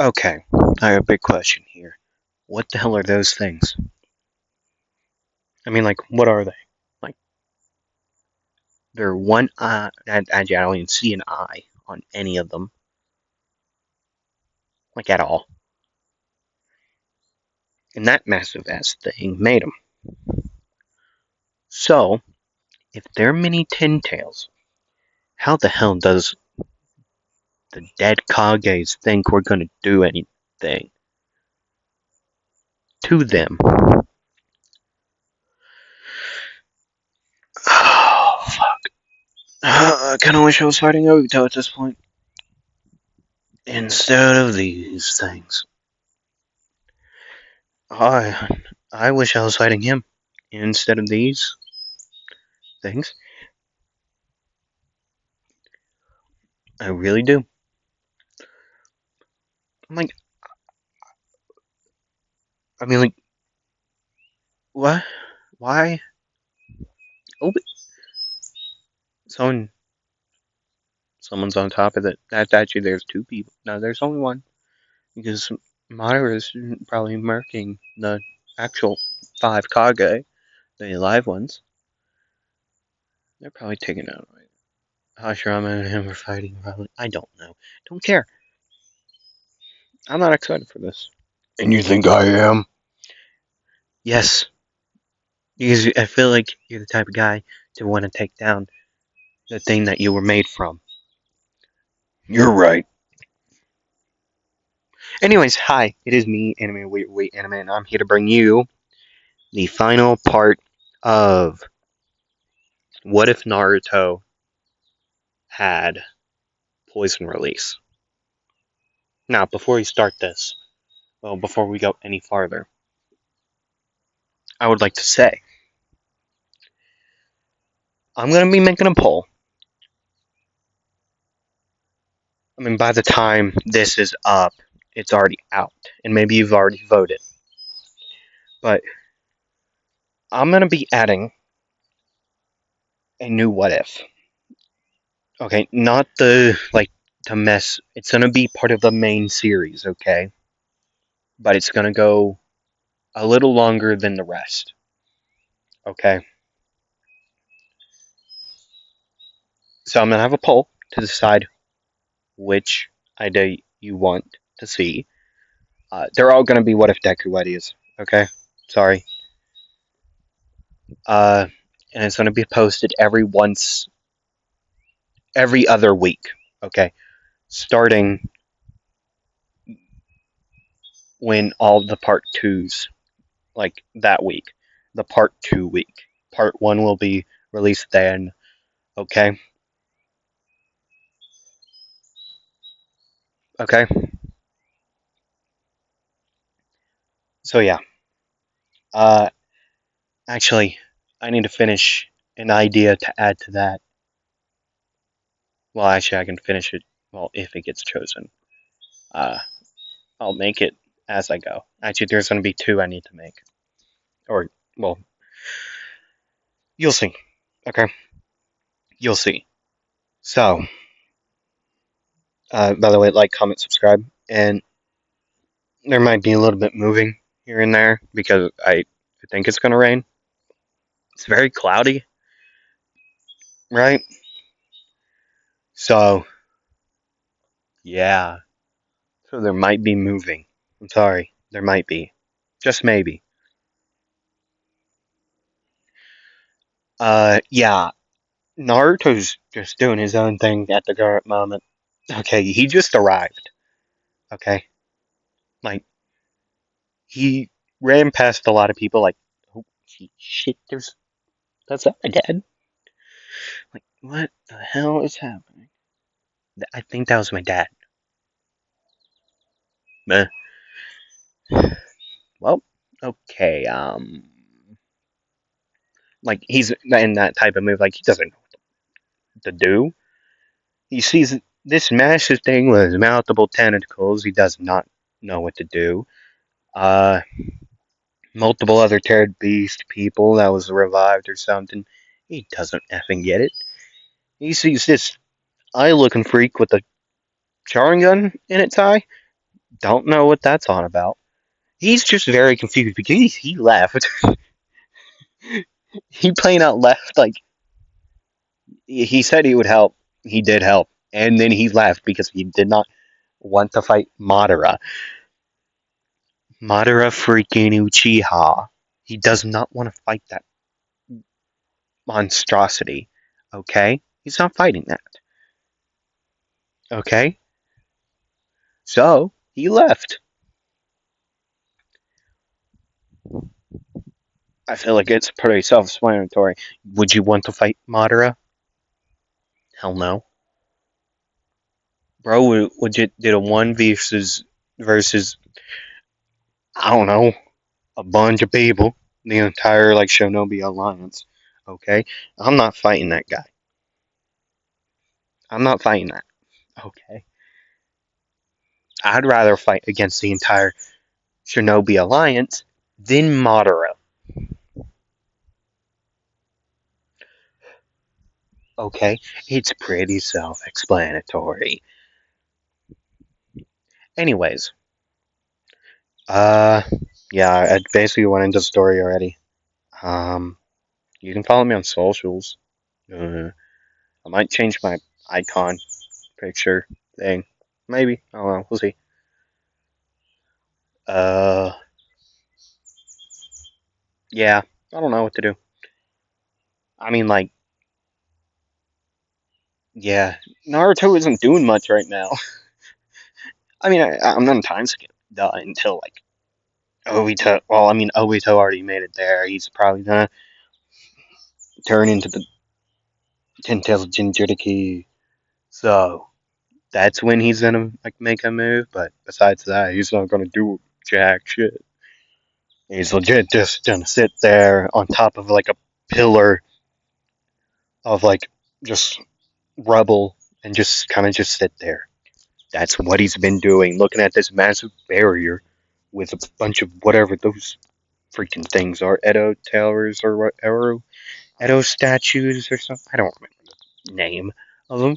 Okay, I have a big question here. What the hell are those things? I mean, like, what are they? Like, they're one eye. Actually, I don't even see an eye on any of them, like, at all. And that massive ass thing made them. So, if they're mini tin tails, how the hell does the dead Kages think we're gonna do anything to them? Oh, fuck. I kinda wish I was fighting Obito at this point. Instead of these things. I I wish I was fighting him instead of these things. I really do. I'm like, I mean, like, what? Why? Oh, but someone, someone's on top of it. That's actually there's two people. No, there's only one because Madara's probably murking the actual five Kage, the live ones. They're probably taking out. Hashirama and him are fighting. Probably. I don't know. Don't care. I'm not excited for this. And you think I am? Yes, because I feel like you're the type of guy to want to take down the thing that you were made from. You're right. Anyways, hi, it is me, Anime Wait Anime, and I'm here to bring you the final part of What If Naruto Had Poison Release. Now, before we start this, well, before we go any farther, I would like to say I'm going to be making a poll. I mean, by the time this is up, it's already out, and maybe you've already voted. But I'm going to be adding a new What If. Okay, not the, like, to mess. It's going to be part of the main series, okay? But it's going to go a little longer than the rest, okay? So I'm going to have a poll to decide which idea you want to see. They're all going to be What If Deku ideas, okay? Sorry. Uh, and it's going to be posted every other week, okay? Starting when all the part twos, like that week, the part 2 week. Part 1 will be released then, okay? Okay? So yeah. Uh, actually, I need to finish an idea to add to that. Well, actually, I can finish it, well, if it gets chosen. Uh, I'll make it as I go. Actually, there's going to be two I need to make. Or, well, you'll see. Okay? You'll see. So, by the way, like, comment, subscribe, and there might be a little bit moving here and there because I think it's going to rain. It's very cloudy, right? So, yeah. So there might be moving. I'm sorry. There might be. Just maybe. Yeah. Naruto's just doing his own thing at the current moment. Okay, he just arrived. Okay? Like, he ran past a lot of people like, oh, shit, that's not my dad. Like, what the hell is happening? I think that was my dad. Meh. Well, okay, like, he's in that type of move, like, he doesn't know what to do. He sees this massive thing with multiple tentacles. He does not know what to do. Uh, multiple other Terran beast people that was revived or something. He doesn't effing get it. He sees this eye looking freak with a Sharingan in its eye. Don't know what that's on about. He's just very confused because he left. He plain out left. Like he said he would help. He did help, and then he left because he did not want to fight Madara. Madara freaking Uchiha. He does not want to fight that monstrosity. Okay, he's not fighting that. Okay, so he left. I feel like it's pretty self-explanatory. Would you want to fight Madara? Hell no, bro. Would you did a one versus I don't know a bunch of people, the entire like Shinobi Alliance? Okay, I'm not fighting that guy. I'm not fighting that. Okay, I'd rather fight against the entire Shinobi Alliance than Madara. Okay, it's pretty self-explanatory. Anyways, uh, yeah, I basically went into the story already. Um, you can follow me on socials. Uh, I might change my icon picture thing. Maybe. I don't know. We'll see. Uh, yeah. I don't know what to do. I mean, like, yeah. Naruto isn't doing much right now. I mean, I'm not in time skip. Duh, until, like, Obito. Well, I mean, Obito already made it there. He's probably gonna turn into the intelligent Jinchuriki. So, that's when he's gonna, like, make a move. But besides that, he's not gonna do jack shit. He's legit just gonna sit there on top of like a pillar of like just rubble and just kind of just sit there. That's what he's been doing, looking at this massive barrier with a bunch of whatever those freaking things are, Edo towers or whatever, Edo statues or something. I don't remember the name of them.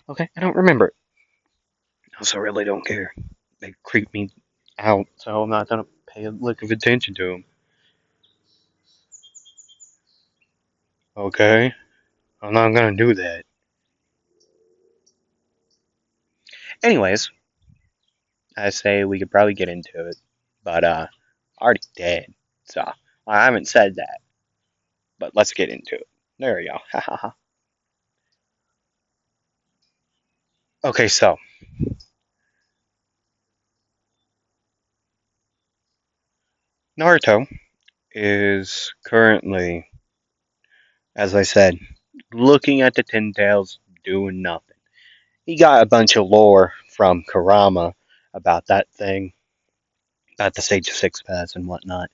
Okay, I don't remember it. I also really don't care. They creep me out, so I'm not gonna pay a lick of attention to them. Okay, I'm not gonna do that. Anyways, I say we could probably get into it, but I already did, so I haven't said that. But let's get into it. There we go. Okay, so Naruto is currently, as I said, looking at the Ten Tails, doing nothing. He got a bunch of lore from Karama about that thing, about the Sage of Six Paths and whatnot.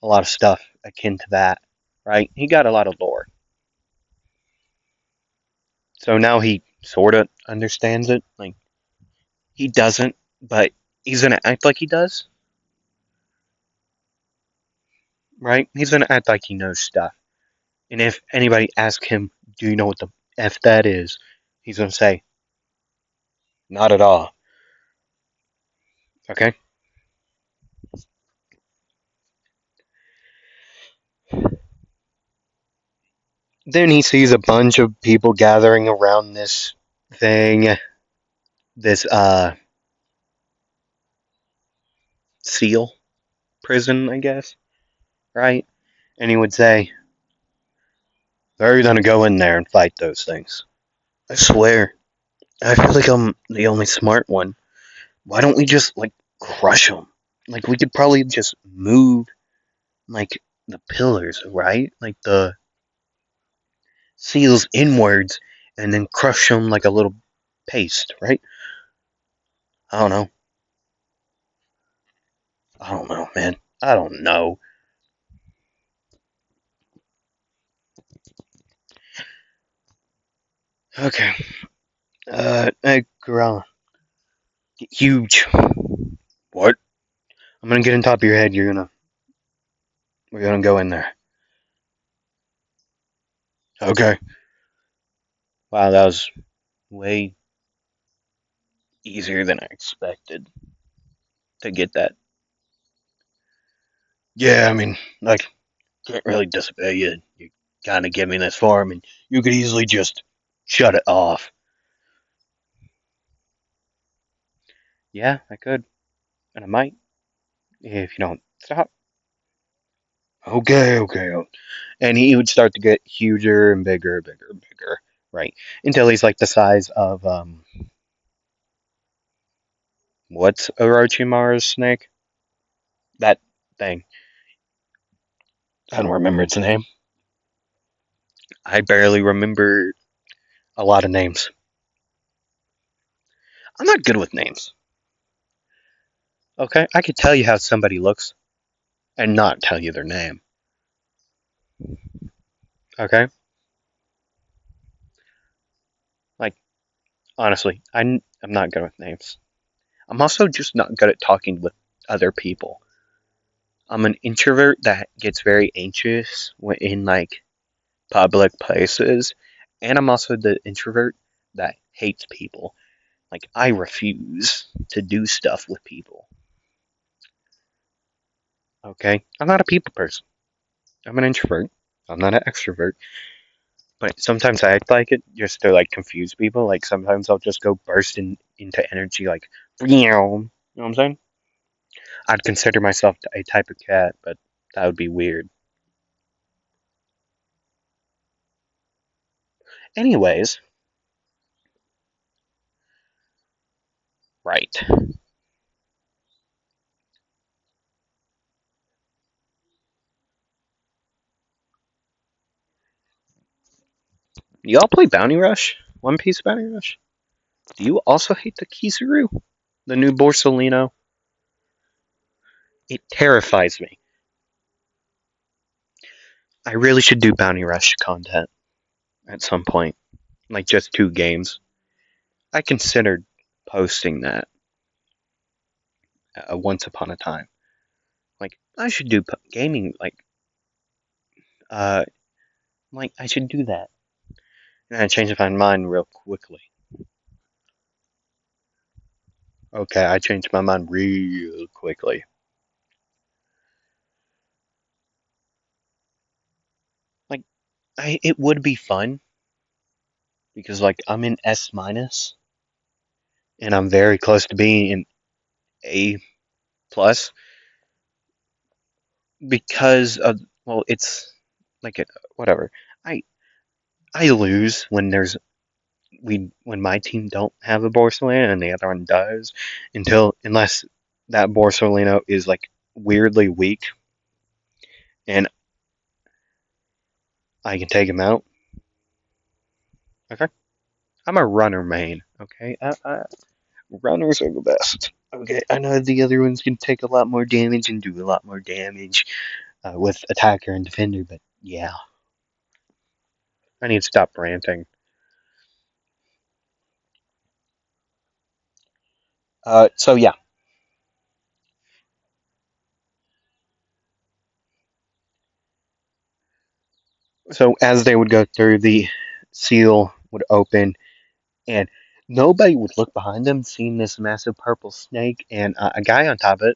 A lot of stuff akin to that, right? He got a lot of lore. So now he sort of understands it. Like, he doesn't, but he's gonna act like he does, right? He's gonna act like he knows stuff. And if anybody asks him, "Do you know what the f that is?" He's gonna say, "Not at all." Okay. Then he sees a bunch of people gathering around this thing, this seal prison, I guess, right? And he would say, "They're gonna go in there and fight those things." I swear, I feel like I'm the only smart one. Why don't we just like crush them? Like we could probably just move like the pillars, right? Like the seals inwards and then crush them like a little paste, right? I don't know. I don't know, man. I don't know. Okay. Hey, Gorilla. Huge. What? I'm gonna get on top of your head. We're gonna go in there. Okay. Wow, that was way easier than I expected. to get that. Yeah, I mean, like, can't really disobey you. You kind of give me this form, and you could easily just shut it off. Yeah, I could, and I might if you don't stop. Okay, okay. And he would start to get huger and bigger, bigger, bigger, right? Until he's like the size of what's Orochimaru's snake? That thing. I don't remember its name. I barely remember a lot of names. I'm not good with names. Okay, I could tell you how somebody looks and not tell you their name. Okay, like honestly, I'm not good with names. I'm also just not good at talking with other people. I'm an introvert that gets very anxious when in like public places, and I'm also the introvert that hates people. Like I refuse to do stuff with people. Okay, I'm not a people person. I'm an introvert. I'm not an extrovert. But sometimes I act like it just to like confuse people. Like sometimes I'll just go burst into energy, like, you know what I'm saying? I'd consider myself a type of cat, but that would be weird. Anyways, right. Y'all play Bounty Rush? One Piece Bounty Rush? Do you also hate the Kizaru? The new Borsalino? It terrifies me. I really should do Bounty Rush content at some point. Like just two games. I considered posting that once upon a time. Like, I should do gaming, uh, I should do that. And I changed my mind real quickly. Okay, I changed my mind real quickly. Like, it would be fun because, like, I'm in S minus and I'm very close to being in A plus because of, well, it's like, whatever. I, I lose when when my team don't have a Borsalino and the other one does unless that Borsalino is like weirdly weak and I can take him out. Okay, I'm a runner main. Okay, runners are the best. Okay, I know the other ones can take a lot more damage and do a lot more damage with attacker and defender, but yeah, I need to stop ranting. So yeah, so as they would go through, the seal would open, and nobody would look behind them, seeing this massive purple snake and a guy on top of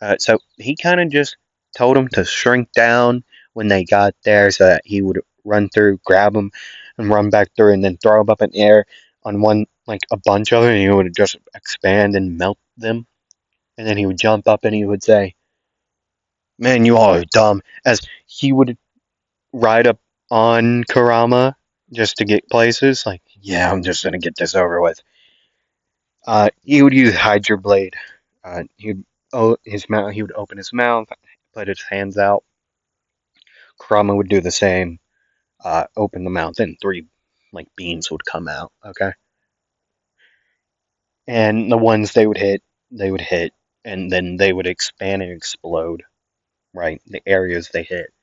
it. So he kind of just told them to shrink down when they got there, so that he would run through, grab them, and run back through, and then throw them up in the air on one, like a bunch of them, and he would just expand and melt them. And then he would jump up and he would say, "Man, you all are dumb," as he would ride up on Karama just to get places. Like, yeah, I'm just gonna get this over with. He would use Hydra Blade. His mouth. He would open his mouth, put his hands out. Kurama would do the same. Open the mouth, and three like beams would come out. Okay, and the ones they would hit, and then they would expand and explode. Right, the areas they hit.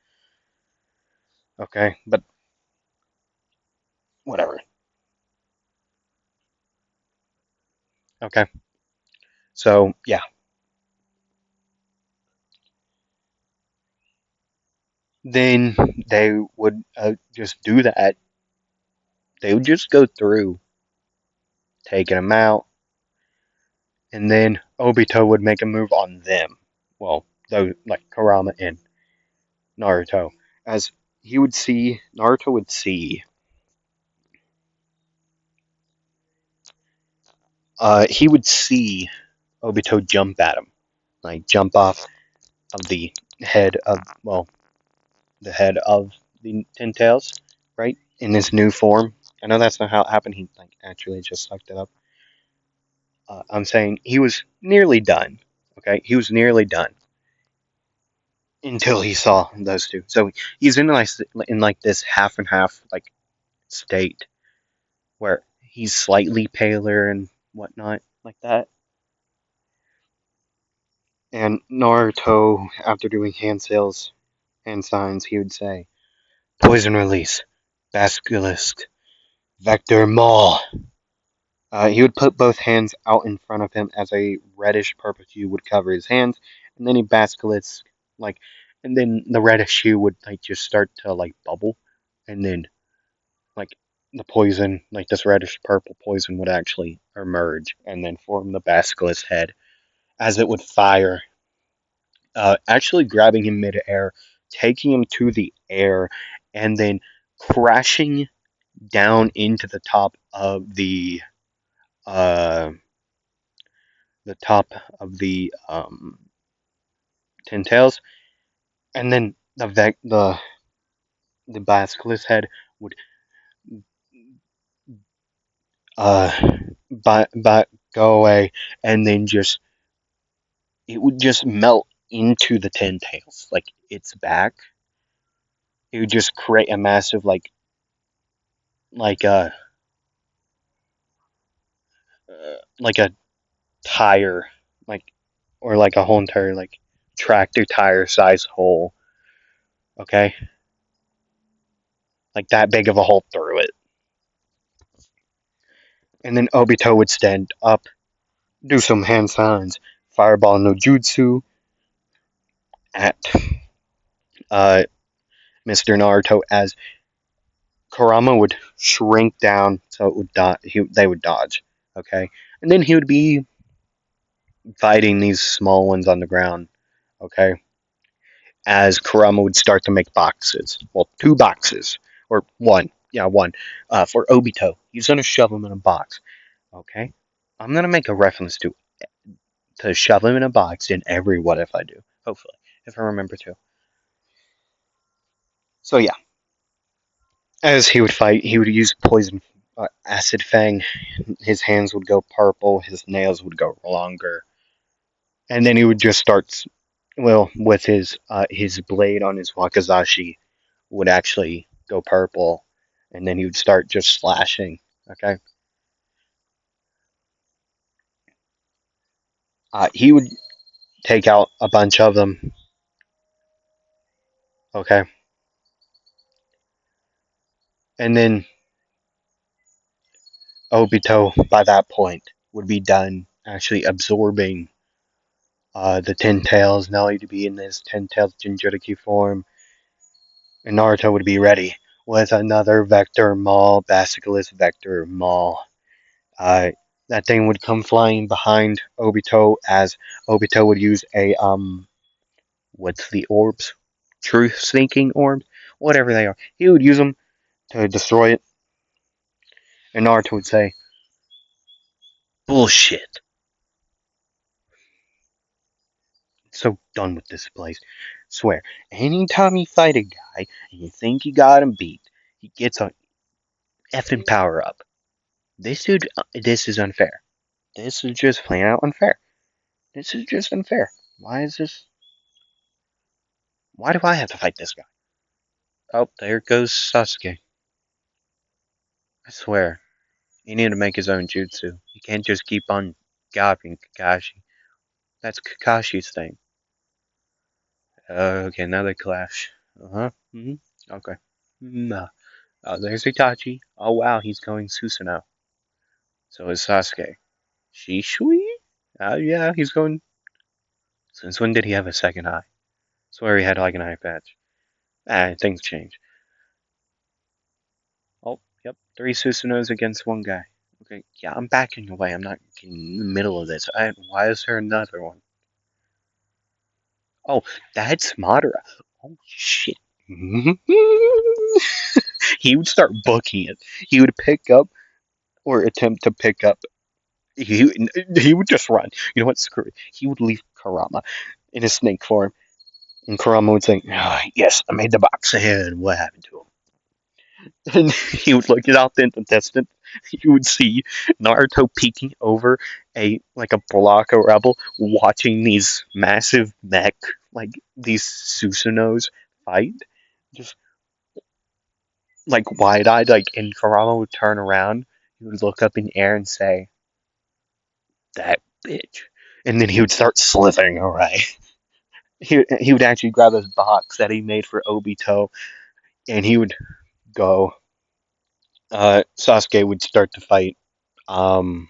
Okay, but whatever. Okay, so yeah, then they would just do that. They would just go through taking them out, and then Obito would make a move on them. Well, those like Kurama and Naruto, as Naruto would see. He would see Obito jump at him, like jump off of the head of the head of the Ten Tails, right? In this new form. I know that's not how it happened. He like actually just sucked it up. I'm saying he was nearly done. Okay, he was nearly done until he saw those two. So he's in like this half and half like state where he's slightly paler and whatnot like that. And Naruto, after doing hand signs, he would say, "Poison release, basilisk, vector maul." He would put both hands out in front of him as a reddish purple hue would cover his hands, and then he basilisk like, and then the reddish hue would like just start to like bubble, and then like the poison, like this reddish purple poison, would actually emerge and then form the basilisk head as it would fire, actually grabbing him midair, taking him to the air, and then crashing down into uh, the top of the Ten Tails, and then the basilisk head would uh go away, and then just it would just melt into the Ten Tails, like its back. It would just create a massive like a like a tire, like or like a whole entire like tractor tire size hole. Okay, like that big of a hole through it. And then Obito would stand up, do some hand signs, fireball no jutsu at uh, Mr. Naruto as Kurama would shrink down so it would they would dodge. Okay, and then he would be fighting these small ones on the ground. Okay, as Kurama would start to make boxes. Well, two boxes or one. Yeah, one for Obito. He's gonna shove him in a box. Okay, I'm gonna make a reference to shove him in a box in every what if I do. Hopefully, if I remember to. So yeah, as he would fight, he would use poison acid fang. His hands would go purple. His nails would go longer, and then he would just start. Well, with his blade on his wakizashi would actually go purple, and then he would start just slashing. Okay, he would take out a bunch of them. Okay, and then Obito by that point would be done actually absorbing the Ten Tails, Nelly to be in this Ten Tails Jinchuriki form, and Naruto would be ready with another Vector Maul, Basilisk Vector Maul. Uh, that thing would come flying behind Obito as Obito would use a what's the orbs? Truth seeking orbs? Whatever they are. He would use them to destroy it, and Naruto would say, "Bullshit. So done with this place. Swear, anytime you fight a guy and you think you got him beat, he gets a effing power up. This is unfair. This is just plain out unfair. This is just unfair. Why is this? Why do I have to fight this guy? Oh, there goes Sasuke. I swear, he need to make his own jutsu. He can't just keep on copying Kakashi. That's Kakashi's thing. Okay, now they clash. Uh huh. Okay. Oh, there's Itachi. Oh wow, he's going Susanoo. So is Sasuke. Shishui? Oh yeah, he's going. Since when did he have a second eye? Swear he had like an eye patch. Things change. Oh, yep. Three Susanos against one guy. Okay, yeah, I'm backing away. I'm not getting in the middle of this. Why is there another one? Oh, that's Madara. Oh, shit. He would start booking it. He would pick up or attempt to pick up. He, he would just run. You know what? Screw it. He would leave Karama in his snake form. And Karama would say, "Ah, yes, I made the box ahead. What happened to him?" And he would look it out in the distance. You would see Naruto peeking over a block of rubble, watching these massive mech, like these Susanos fight. Just like wide eyed, and Kurama would turn around, he would look up in the air and say, "That bitch." And then he would start slithering away. He would actually grab his box that he made for Obito, and he would go. Sasuke would start to fight. Um,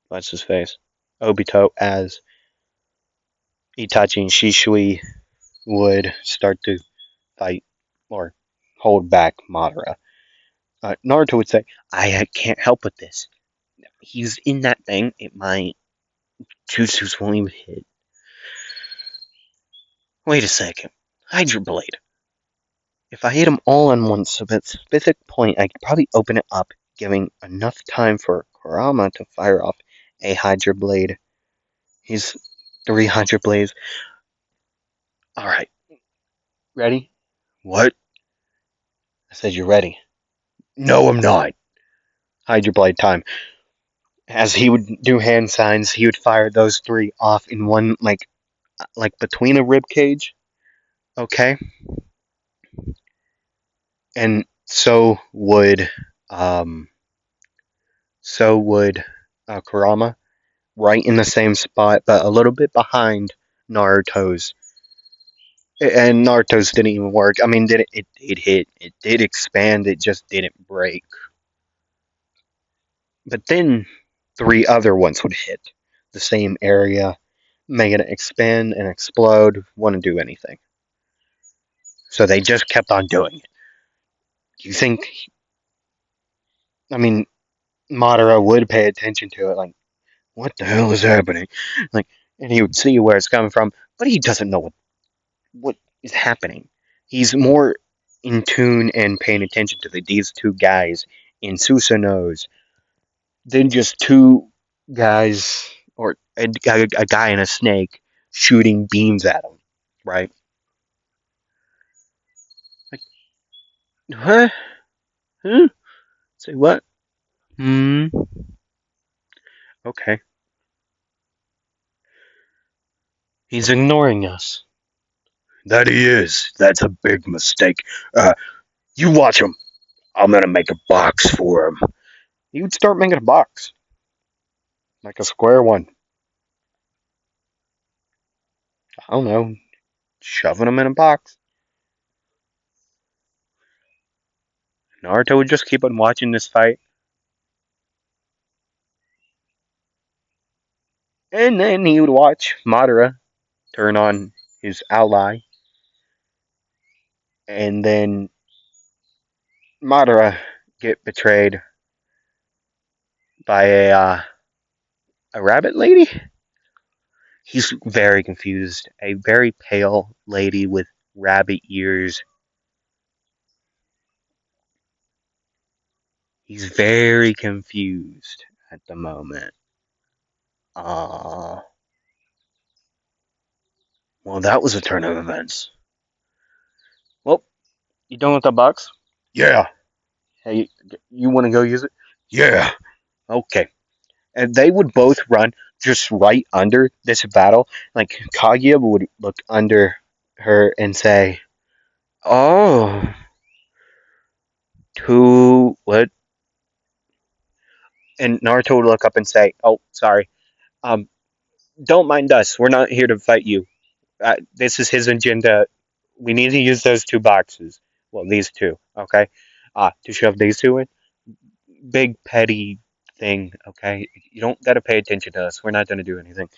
what's his face? Obito as Itachi and Shishui would start to fight or hold back Madara. Naruto would say, I can't help with this. He's in that thing. My jutsus won't even hit. Wait a second. Hydra Blade. If I hit them all on one specific point, I could probably open it up, giving enough time for Kurama to fire off a Hydra Blade. He's 300 blades. Alright, ready? What? I said, you're ready. No, I'm not. Hydra Blade time. As he would do hand signs, he would fire those three off in one, like between a rib cage. Okay, and um, so would Kurama, right in the same spot, but a little bit behind Naruto's. And Naruto's didn't even work. I mean, it hit? It did expand. It just didn't break. But then three other ones would hit the same area, making it expand and explode. Wouldn't do anything. So they just kept on doing it. Do you think? I mean, Madara would pay attention to it, like, what the hell is happening? Like, and he would see where it's coming from, but he doesn't know what is happening. He's more in tune and paying attention to these two guys in Susanos than just two guys or a guy and a snake shooting beams at him, right? Like, huh? Huh? Say what? Hmm. Okay. He's ignoring us. That he is. That's a big mistake. You watch him. I'm gonna make a box for him. He would start making a box, like a square one. I don't know, shoving him in a box. Naruto would just keep on watching this fight, and then he would watch Madara turn on his ally, and then Madara get betrayed by a rabbit lady. He's very confused. A very pale lady with rabbit ears. He's very confused at the moment. Ah, well, that was a turn of events. Well, you done with the box? Yeah. Hey, you want to go use it? Yeah. Okay. And they would both run just right under this battle. Like Kaguya would look under her and say, "Oh, two what?" And Naruto would look up and say, "Oh, sorry. Um, don't mind us. We're not here to fight you. This is his agenda. We need to use those two boxes. Well, these two, okay? To shove these two in. Big petty thing, okay? You don't gotta pay attention to us. We're not gonna do anything.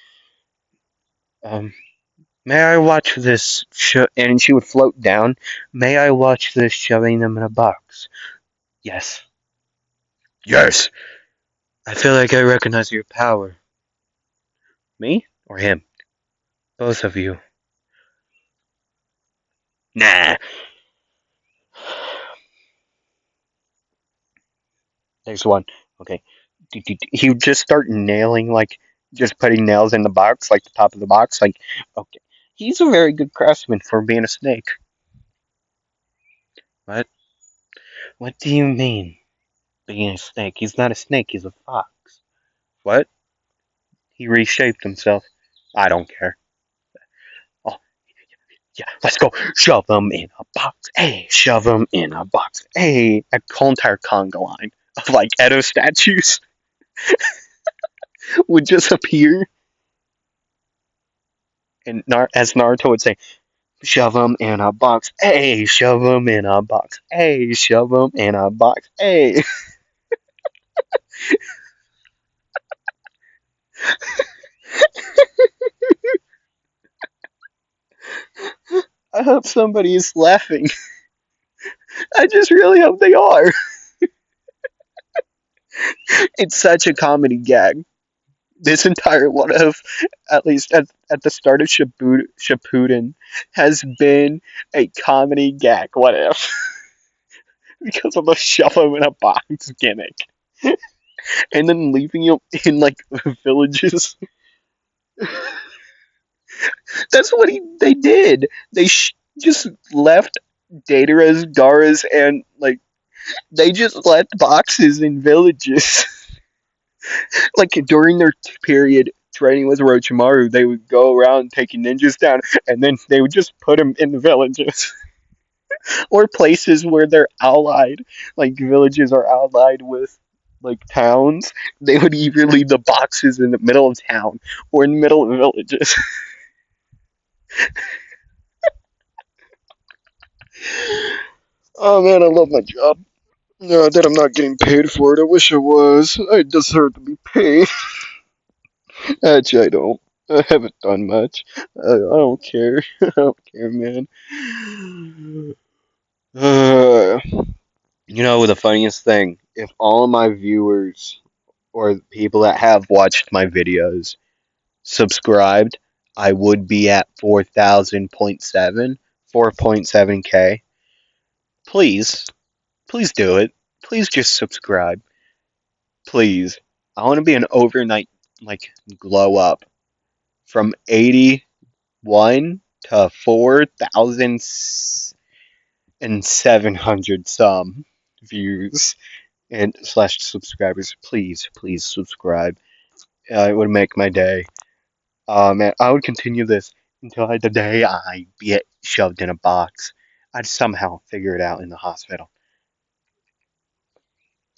Um, may I watch this? And she would float down. May I watch this shoving them in a box? Yes. Yes! I feel like I recognize your power. Me? Or him? Both of you. Nah. There's one. Okay. He would just start nailing, like, just putting nails in the box, like the top of the box. Like, okay. He's a very good craftsman for being a snake. What? What do you mean, being a snake? He's not a snake, he's a fox. What? He reshaped himself. I don't care. Oh, yeah, let's go. Shove him in a box. Hey, shove him in a box. Hey, a whole entire conga line of like Edo statues would just appear, and as Naruto would say, shove him in a box. Hey, shove him in a box. Hey, shove him in a box. Hey. I hope somebody is laughing. I just really hope they are. It's such a comedy gag. This entire one of, at least at the start of Shippuden, has been a comedy gag. What if? Because of the shove him in a box gimmick. And then leaving you in, like, villages. That's what they did. They just left Datara's, Gaara's, and, like, they just left boxes in villages. Like, during their period training with Orochimaru, they would go around taking ninjas down, and then they would just put them in the villages. Or places where they're allied. Like, villages are allied with, like, towns. They would either leave the boxes in the middle of town or in the middle of villages. Oh man, I love my job. No, that I'm not getting paid for it. I wish I was. I deserve to be paid. Actually, I don't. I haven't done much. I don't care. I don't care, man. Uh, the funniest thing, if all of my viewers or people that have watched my videos subscribed, I would be at 4,000.7, 4.7K. Please, please do it. Please just subscribe. Please. I want to be an overnight, like, glow up from 81 to 4,700 some views and slash subscribers. Please, please subscribe. It would make my day. Man, I would continue this until the day I get shoved in a box. I'd somehow figure it out in the hospital.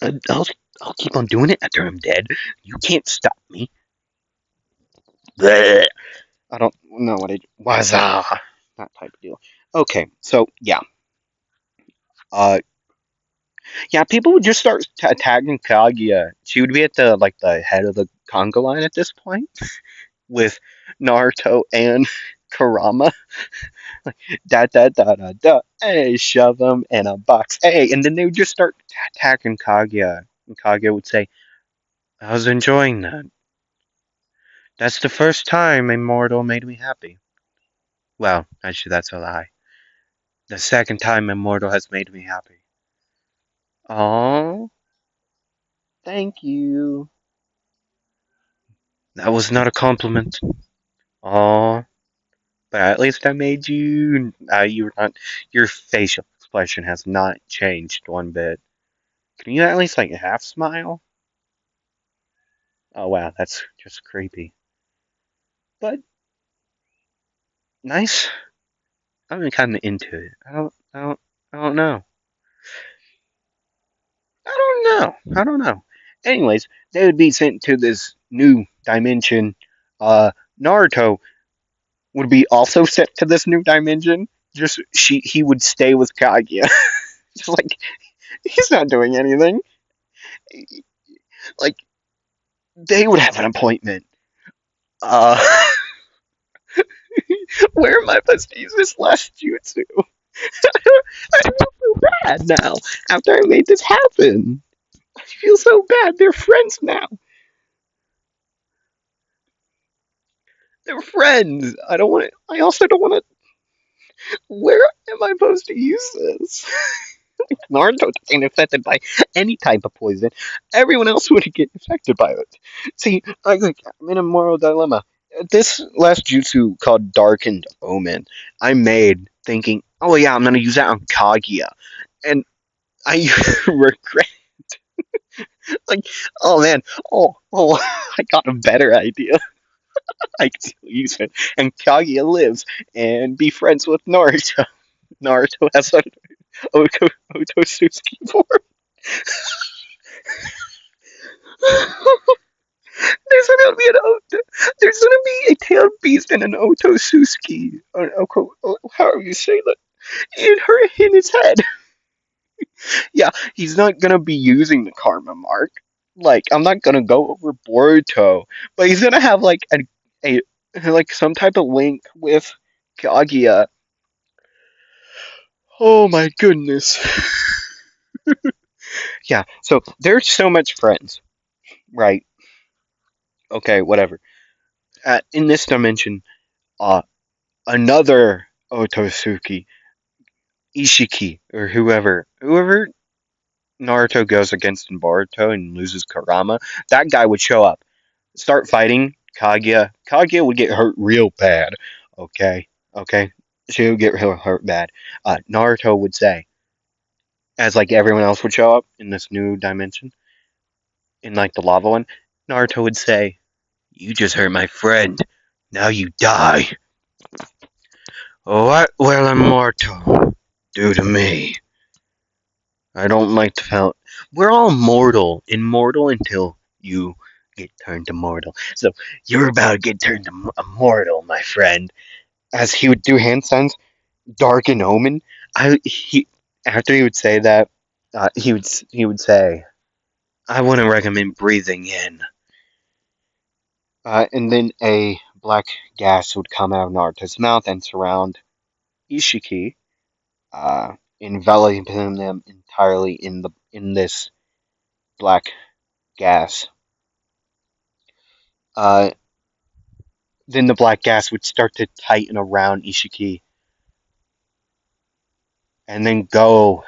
I'll, I'll keep on doing it after I'm dead. You can't stop me. Blech. I don't know what I do. Wazah! That type of deal. Okay, so yeah. Uh, yeah, people would just start attacking Kaguya. She would be at the head of the conga line at this point with Naruto and Kurama. Da da da da da. Hey, shove them in a box. Hey, and then they would just start attacking Kaguya. And Kaguya would say, "I was enjoying that. That's the first time a mortal made me happy." Well, actually, that's a lie. The second time a mortal has made me happy. Oh, thank you. That was not a compliment. Oh, but at least I made you. You're not. Your facial expression has not changed one bit. Can you at least, like, half smile? Oh wow, that's just creepy. But nice. I'm kind of into it. I don't know. I don't know. I don't know. Anyways, they would be sent to this new dimension. Naruto would be also sent to this new dimension. Just he would stay with Kaguya. Just like, he's not doing anything. Like, they would have an appointment. Uh, where am I supposed to use this last jutsu? I don't feel bad now after I made this happen. I feel so bad. They're friends now. They're friends. I don't want to. I also don't want to. Where am I supposed to use this? Naruto ain't affected by any type of poison. Everyone else would get affected by it. See, I'm in a moral dilemma. This last jutsu called Darkened Omen, I made thinking, oh yeah, I'm gonna use that on Kaguya, and I regret like, oh man, oh, I got a better idea. I can still use it, and Kaguya lives and be friends with Naruto. Naruto has an Otosuki form. There's gonna be there's gonna be a tailed beast and an Otosuki, or however you say that, in his head. Yeah, he's not gonna be using the karma mark. Like, I'm not gonna go over Boruto, but he's gonna have like a like some type of link with Kaguya. Oh my goodness. Yeah, so they're so much friends, right? Okay, whatever. In this dimension, uh, another Otosuki, Ishiki, or whoever Naruto goes against in Boruto and loses Karama, that guy would show up, start fighting Kaguya. Kaguya would get hurt real bad. Okay, okay, she would get real hurt bad. Naruto would say, as like everyone else would show up in this new dimension, in like the lava one, Naruto would say, "You just hurt my friend. Now you die." What will immortal do to me? I don't like to feel. We're all mortal, immortal until you get turned immortal. So you're about to get turned immortal, my friend. As he would do hand signs, dark and omen. He after he would say that, he would say, "I wouldn't recommend breathing in." And then a black gas would come out of Naruto's mouth and surround Ishiki, enveloping them entirely in this black gas. Uh, then the black gas would start to tighten around Ishiki and then go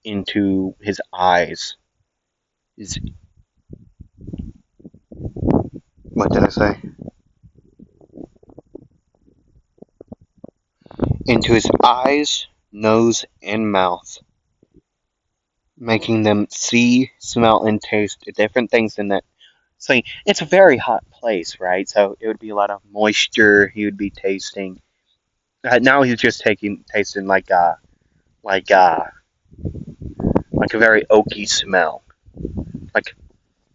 into his eyes. His, what did I say? Into his eyes, nose, and mouth, making them see, smell, and taste different things in that. So it's a very hot place, right? So it would be a lot of moisture. He would be tasting. Now he's just tasting like uh, like a very oaky smell. Like,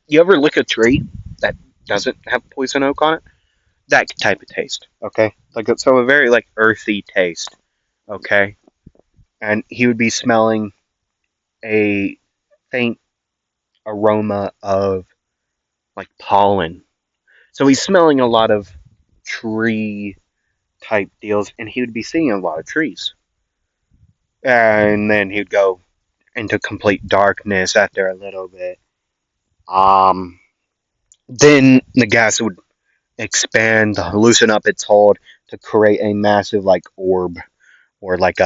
you ever lick a tree that doesn't have poison oak on it? That type of taste. Okay, so a very like earthy taste. Okay, and he would be smelling a faint aroma of like pollen. So he's smelling a lot of tree type deals, and he would be seeing a lot of trees. And then he'd go into complete darkness after a little bit. Um, then the gas would expand, loosen up its hold to create a massive like orb, or like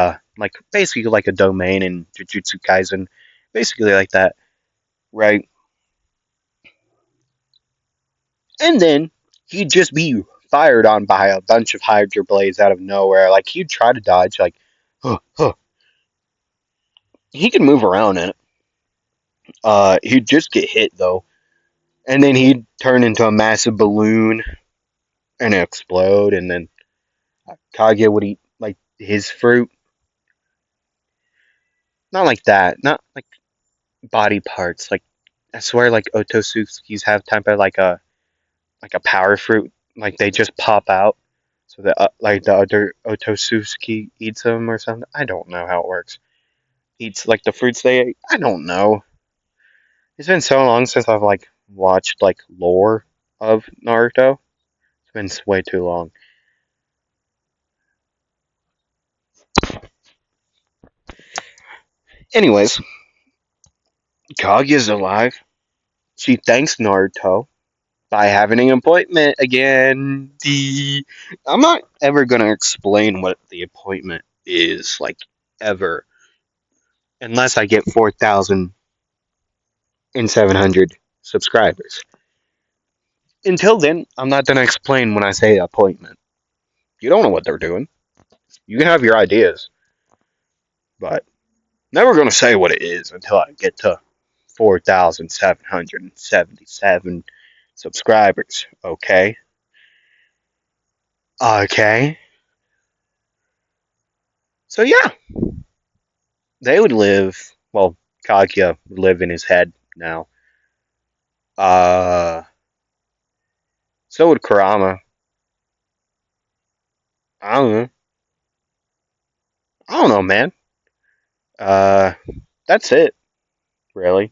basically like a domain in Jujutsu Kaisen, basically like that, right? And then he'd just be fired on by a bunch of Hydra blades out of nowhere. Like, he'd try to dodge, like, huh, huh. He can move around in it. He'd just get hit though, and then he'd turn into a massive balloon and explode, and then Kage would eat like his fruit. Not like that. Not like body parts. Like, I swear, like Otosuskis have type of like a power fruit. Like, they just pop out, so that like the other Otosuski eats them or something. I don't know how it works. Eats like the fruits they ate. I don't know. It's been so long since I've like watched like lore of Naruto. It's been way too long. Anyways, Kaguya's alive. She thanks Naruto by having an appointment again. I'm not ever gonna explain what the appointment is, like, ever, unless I get 4,700 subscribers. Until then, I'm not gonna explain when I say appointment. You don't know what they're doing. You can have your ideas, but never gonna say what it is until I get to 4,777 subscribers. Okay? Okay. So yeah, they would live. Well, Kaguya would live in his head now. Uh, so would Kurama. I don't know. I don't know, man. Uh, that's it, really.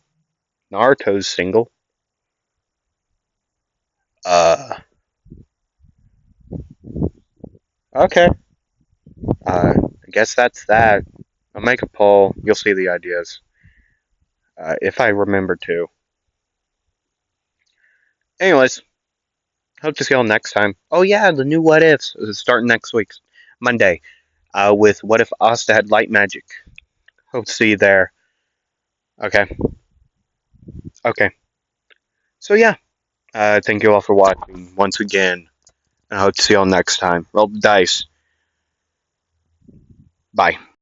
Naruto's single. Uh, okay. I guess that's that. I'll make a poll. You'll see the ideas. If I remember to. Anyways, hope to see y'all next time. Oh yeah, the new What Ifs is starting next week, Monday. With What If Asta had light magic. Hope to see you there. Okay. Okay. So yeah, thank you all for watching once again, and I hope to see y'all next time. Roll the dice. Bye.